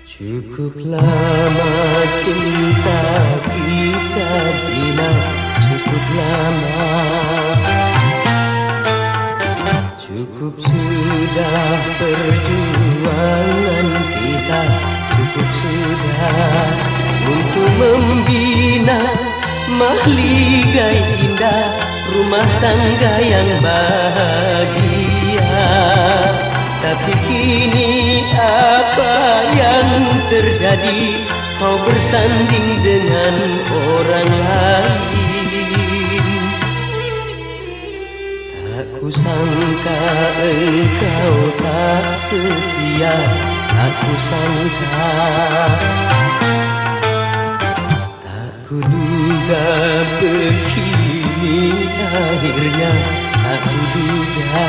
Cukup lama cinta kita bina, cukup lama. Cukup sudah perjuangan kita, cukup sudah untuk membina mahligai indah, rumah tangga yang bahagia. Tapi kini apa yang terjadi? Kau bersanding dengan orang lain. Tak kusangka engkau tak setia, tak kusangka. Tak kuduga begini akhirnya, tak kuduga.